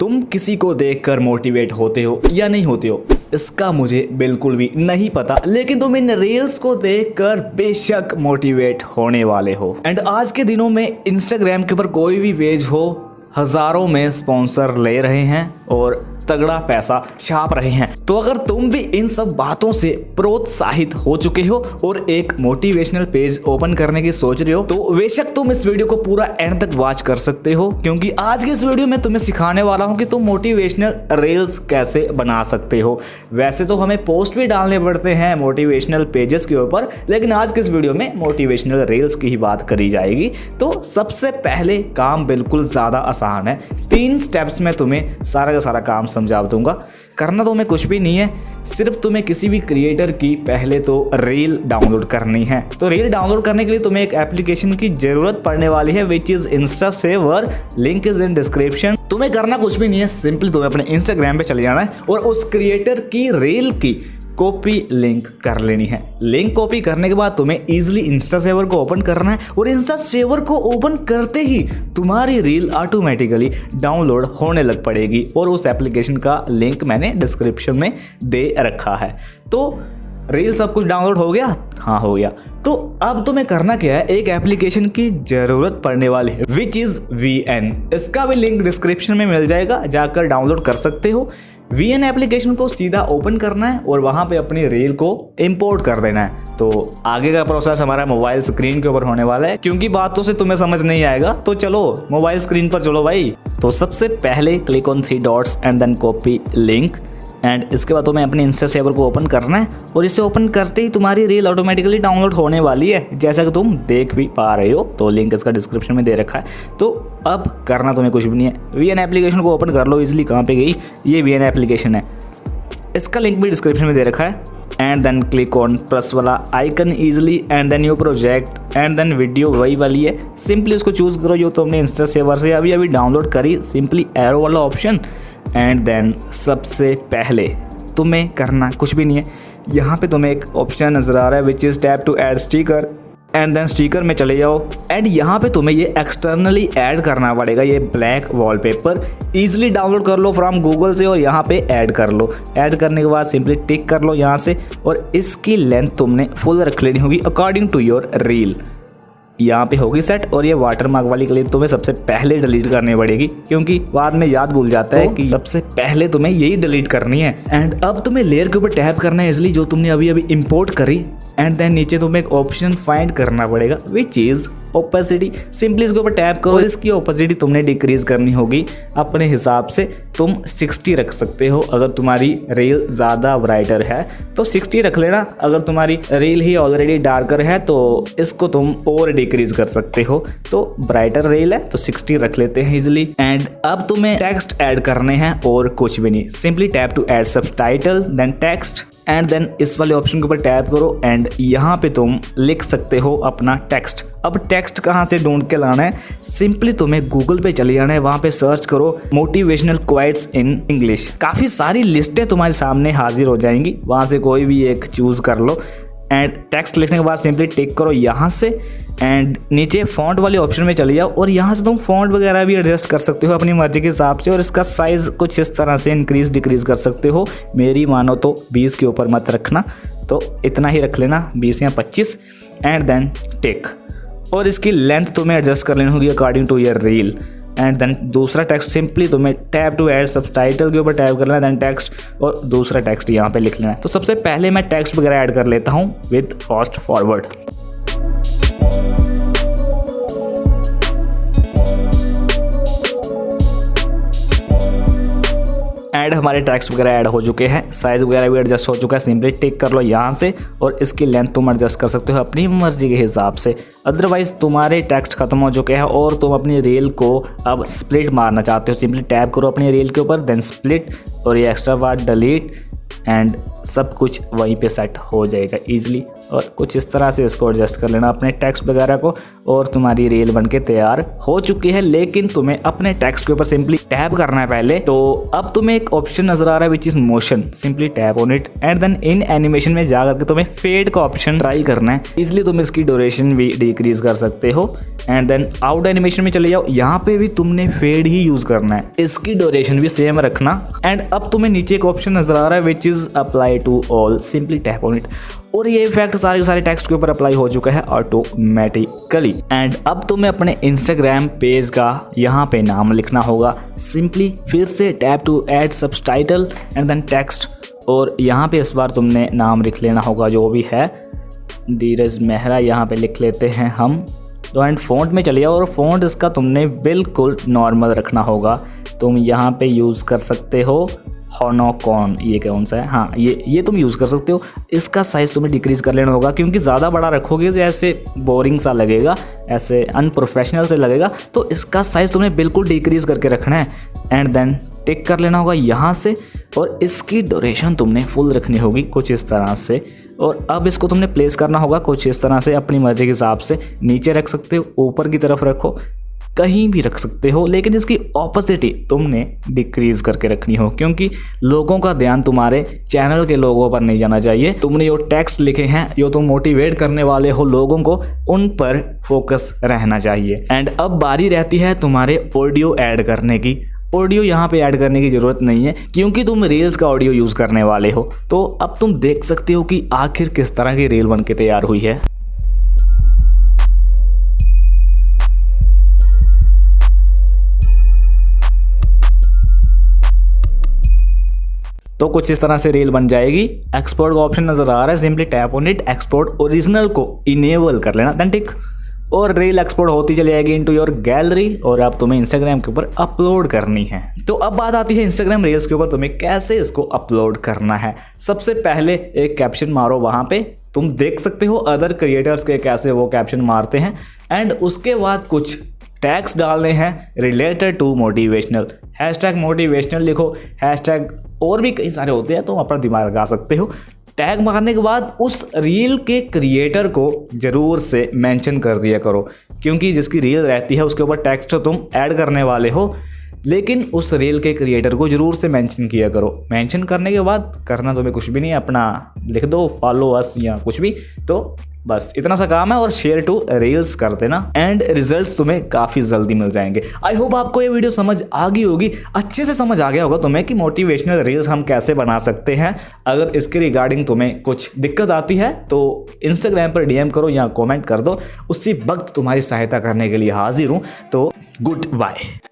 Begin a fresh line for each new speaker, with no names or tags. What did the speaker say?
तुम किसी को देखकर मोटिवेट होते हो या नहीं होते हो इसका मुझे बिल्कुल भी नहीं पता, लेकिन तुम इन रील्स को देखकर बेशक मोटिवेट होने वाले हो। एंड आज के दिनों में इंस्टाग्राम के ऊपर कोई भी पेज हो, हजारों में स्पॉन्सर ले रहे हैं और तगड़ा पैसा छाप रहे हैं। तो अगर तुम भी इन सब बातों से प्रोत्साहित हो चुके हो और एक मोटिवेशनल पेज ओपन करने की सोच रहे हो, तो बेशक तुम इस वीडियो को पूरा एंड तक वॉच कर सकते हो, क्योंकि आज के इस वीडियो में तुम्हें सिखाने वाला हूं कि तुम मोटिवेशनल रील्स कैसे बना सकते हो। वैसे तो हमें पोस्ट भी डालने पड़ते हैं मोटिवेशनल पेजेस के ऊपर, लेकिन आज के इस वीडियो में मोटिवेशनल रील्स की ही बात करी जाएगी। तो सबसे पहले काम बिल्कुल ज्यादा आसान है। 3 स्टेप्स में तुम्हें सारा का सारा काम समझा दूंगा। करना तो हमें कुछ भी नहीं है, सिर्फ तुम्हें किसी भी क्रिएटर की पहले तो रील डाउनलोड करनी है। तो रील डाउनलोड करने के लिए तुम्हें एक एप्लीकेशन की जरूरत पड़ने वाली है, which is insta saver. Link is in description. तुम्हें करना कुछ भी नहीं है, सिंपली तुम्हें अपने इंस्टाग्राम पे चले जाना है और उस क्रिएटर की रील की कॉपी लिंक कर लेनी है। लिंक कॉपी करने के बाद तुम्हें इजीली इंस्टा सेवर को ओपन करना है और इंस्टा सेवर को ओपन करते ही तुम्हारी रील ऑटोमेटिकली डाउनलोड होने लग पड़ेगी और उस एप्लीकेशन का लिंक मैंने डिस्क्रिप्शन में दे रखा है। तो रील सब कुछ डाउनलोड हो गया? हाँ, हो गया। तो अब तुम्हें करना क्या है, एक एप्लीकेशन की जरूरत पड़ने वाली है, विच इज VN। इसका भी लिंक डिस्क्रिप्शन में मिल जाएगा, जाकर डाउनलोड कर सकते हो। VN एप्लीकेशन को सीधा ओपन करना है और वहां पे अपनी रील को इंपोर्ट कर देना है। तो आगे का प्रोसेस हमारा मोबाइल स्क्रीन के ऊपर होने वाला है, क्योंकि बातों से तुम्हें समझ नहीं आएगा। तो चलो मोबाइल स्क्रीन पर चलो भाई। तो सबसे पहले click on 3 dots and then copy link. And इसके बाद तुम्हें अपने इंस्टा सेवर को ओपन करना है और इसे ओपन करते ही तुम्हारी रील ऑटोमेटिकली डाउनलोड होने वाली है, जैसा कि तुम देख भी पा रहे हो। तो लिंक इसका डिस्क्रिप्शन में दे रखा है। तो अब करना तुम्हें कुछ भी नहीं है, VN एप्लीकेशन को ओपन कर लो इजीली। कहाँ पे गई? ये VN एप्लीकेशन है, इसका लिंक भी डिस्क्रिप्शन में दे रखा है। And then click on plus वाला icon easily and then new project and then video वही वाली है। सिंपली उसको चूज़ करो जो तुमने इंस्टा सेवर से अभी अभी डाउनलोड करी, सिंपली एरो वाला ऑप्शन। एंड देन सबसे पहले तुम्हें करना कुछ भी नहीं है, यहाँ पे तुम्हें एक ऑप्शन नज़र आ रहा है which is tap to add sticker. And then sticker में चले जाओ एंड यहाँ पे तुम्हें ये एक्सटर्नली ऐड करना पड़ेगा, ये ब्लैक वॉलपेपर। इजीली डाउनलोड कर लो फ्रॉम गूगल से और यहाँ पे ऐड कर लो। ऐड करने के बाद सिंपली टिक कर लो यहाँ से और इसकी लेंथ तुमने फुल रख लेनी होगी अकॉर्डिंग टू योर रील। यहाँ पे होगी सेट। और ये वाटर मार्क वाली क्लिप तुम्हें सबसे पहले डिलीट करनी पड़ेगी, क्योंकि बाद में याद भूल जाता है कि सबसे पहले तुम्हें यही डिलीट करनी है। एंड अब तुम्हें लेयर के ऊपर टैप करना है इसलिए जो तुमने अभी अभी इंपोर्ट करी। एंड देन नीचे तुम्हें एक ऑप्शन फाइंड करना पड़ेगा विच इज ओपेसिटी। सिंपली इसके ऊपर टैप करो। इसकी ओपेसिटी तुमने डिक्रीज करनी होगी अपने हिसाब से। तुम 60 रख सकते हो अगर तुम्हारी रील ज़्यादा ब्राइटर है तो 60 रख लेना। अगर तुम्हारी रील ही ऑलरेडी डार्कर है तो इसको तुम और डिक्रीज कर सकते हो। तो ब्राइटर रील है तो 60 रख लेते हैं इजिली। एंड अब तुम्हें टेक्स्ट ऐड करने हैं और कुछ भी नहीं, simply tap to add subtitle then text. And then इस वाले ऑप्शन के ऊपर टैप करो एंड यहाँ पे तुम लिख सकते हो अपना टेक्स्ट। अब टेक्स्ट कहाँ से ढूंढ के लाना है, सिंपली तुम्हें गूगल पे चले जाना है, वहाँ पे सर्च करो मोटिवेशनल क्वाइट्स इन इंग्लिश। काफ़ी सारी लिस्टें तुम्हारे सामने हाजिर हो जाएंगी, वहाँ से कोई भी एक चूज़ कर लो। एंड टेक्स्ट लिखने के बाद सिंपली टिक करो यहाँ से एंड नीचे फॉन्ट वाले ऑप्शन में चले जाओ और यहाँ से तुम फॉन्ट वगैरह भी एडजस्ट कर सकते हो अपनी मर्जी के हिसाब से। और इसका साइज़ कुछ इस तरह से इंक्रीज डिक्रीज कर सकते हो। मेरी मानो तो 20 के ऊपर मत रखना, तो इतना ही रख लेना, 20 या 25। And then tick. और इसकी लेंथ तुम्हें एडजस्ट कर लेनी होगी according to your reel. And then दूसरा टेक्स्ट सिंपली तुम्हें टैप टू ऐड सबटाइटल के ऊपर टैप करना है, देन टेक्स्ट और दूसरा टेक्स्ट यहाँ पे लिख लेना है। तो सबसे पहले मैं टेक्स्ट वगैरह ऐड कर लेता हूँ विद फास्ट फॉरवर्ड। ऐड हमारे टेक्स्ट वगैरह ऐड हो चुके हैं, साइज वगैरह भी एडजस्ट हो चुका है। सिंपली टिक कर लो यहाँ से और इसकी लेंथ तुम एडजस्ट कर सकते हो अपनी मर्जी के हिसाब से। अदरवाइज तुम्हारे टेक्स्ट खत्म हो चुके हैं और तुम अपनी रील को अब स्प्लिट मारना चाहते हो, सिंपली टैप करो अपनी रील के ऊपर देन स्प्लिट और ये एक्स्ट्रा पार्ट डिलीट एंड सब कुछ वहीं पे सेट हो जाएगा ईजिली। और कुछ इस तरह से इसको एडजस्ट कर लेना अपने टेक्स्ट वगैरह को, और तुम्हारी रील बन के तैयार हो चुकी है। लेकिन तुम्हें अपने टेक्स्ट के ऊपर सिंपली टैप करना है पहले। तो अब तुम्हें एक ऑप्शन नजर आ रहा है which is motion, simply tap on it and then इन एनिमेशन में जाकर के तुम्हें फेड का ऑप्शन ट्राई करना है। इसलिए तुम इसकी ड्यूरेशन भी डिक्रीज कर सकते हो एंड देन आउट एनिमेशन में चले जाओ। यहाँ पे भी तुमने फेड ही यूज करना है, इसकी ड्यूरेशन भी सेम रखना। एंड अब तुम्हें नीचे एक ऑप्शन नजर आ रहा है which is apply to all, simply tap on it, और ये इफेक्ट सारे के सारे टेक्स्ट के ऊपर अप्लाई हो चुका है ऑटोमेटिकली। एंड अब तुम्हें अपने इंस्टाग्राम पेज का यहाँ पे नाम लिखना होगा, सिंपली फिर से tap to add subtitle and then text, और यहाँ पे इस बार तुमने नाम लिख लेना होगा जो भी है, धीरज मेहरा यहाँ पे लिख लेते हैं हम। तो एंड फ़ॉन्ट में चलिए, और फ़ॉन्ट इसका तुमने बिल्कुल नॉर्मल रखना होगा। तुम यहाँ पे यूज़ कर सकते हो होनोकॉन, ये कौन सा है, हाँ ये तुम यूज़ कर सकते हो। इसका साइज़ तुम्हें डिक्रीज़ कर लेना होगा, क्योंकि ज़्यादा बड़ा रखोगे तो ऐसे बोरिंग सा लगेगा, ऐसे अनप्रोफेशनल से लगेगा। तो इसका साइज़ तुम्हें बिल्कुल डिक्रीज़ करके रखना है एंड देन टिक कर लेना होगा यहाँ से, और इसकी ड्यूरेशन तुमने फुल रखनी होगी कुछ इस तरह से। और अब इसको तुमने प्लेस करना होगा कुछ इस तरह से, अपनी मर्ज़ी के हिसाब से। नीचे रख सकते हो, ऊपर की तरफ रखो, कहीं भी रख सकते हो, लेकिन इसकी ऑपोसिटी तुमने डिक्रीज करके रखनी हो, क्योंकि लोगों का ध्यान तुम्हारे चैनल के लोगों पर नहीं जाना चाहिए। तुमने जो टेक्स्ट लिखे हैं, जो तुम मोटिवेट करने वाले हो लोगों को, उन पर फोकस रहना चाहिए। एंड अब बारी रहती है तुम्हारे ऑडियो ऐड करने की। ऑडियो यहाँ पे ऐड करने की ज़रूरत नहीं है, क्योंकि तुम रील्स का ऑडियो यूज़ करने वाले हो। तो अब तुम देख सकते हो कि आखिर किस तरह की रील बन के तैयार हुई है। तो कुछ इस तरह से रील बन जाएगी। एक्सपोर्ट का ऑप्शन नजर आ रहा है, simply tap on it, export original को इनेबल कर लेना, देन टिक, और रील एक्सपोर्ट होती चली जाएगी इनटू योर गैलरी, और अब तुम्हें इंस्टाग्राम के ऊपर अपलोड करनी है। तो अब बात आती है इंस्टाग्राम रील्स के ऊपर तुम्हें कैसे इसको अपलोड करना है। सबसे पहले एक कैप्शन मारो, वहाँ पे तुम देख सकते हो अदर क्रिएटर्स के कैसे वो कैप्शन मारते हैं। एंड उसके बाद कुछ टैग्स डालने हैं related to motivational, hashtag motivational लिखो, हैशटैग और भी कई सारे होते हैं, तुम अपना दिमाग लगा सकते हो। टैग मारने के बाद उस रील के क्रिएटर को ज़रूर से मेंशन कर दिया करो, क्योंकि जिसकी रील रहती है उसके ऊपर टेक्स्ट तो तुम ऐड करने वाले हो, लेकिन उस रील के क्रिएटर को ज़रूर से मेंशन किया करो। मेंशन करने के बाद करना तुम्हें कुछ भी नहीं है, अपना लिख दो फॉलो अस या कुछ भी, तो बस इतना सा काम है, और शेयर टू रील्स कर देना एंड रिजल्ट्स तुम्हें काफ़ी जल्दी मिल जाएंगे। आई होप आपको ये वीडियो समझ आ गई होगी, अच्छे से समझ आ गया होगा तुम्हें कि मोटिवेशनल रील्स हम कैसे बना सकते हैं। अगर इसके रिगार्डिंग तुम्हें कुछ दिक्कत आती है तो इंस्टाग्राम पर DM करो या कॉमेंट कर दो, उसी वक्त तुम्हारी सहायता करने के लिए हाजिर हूँ। तो गुड बाय।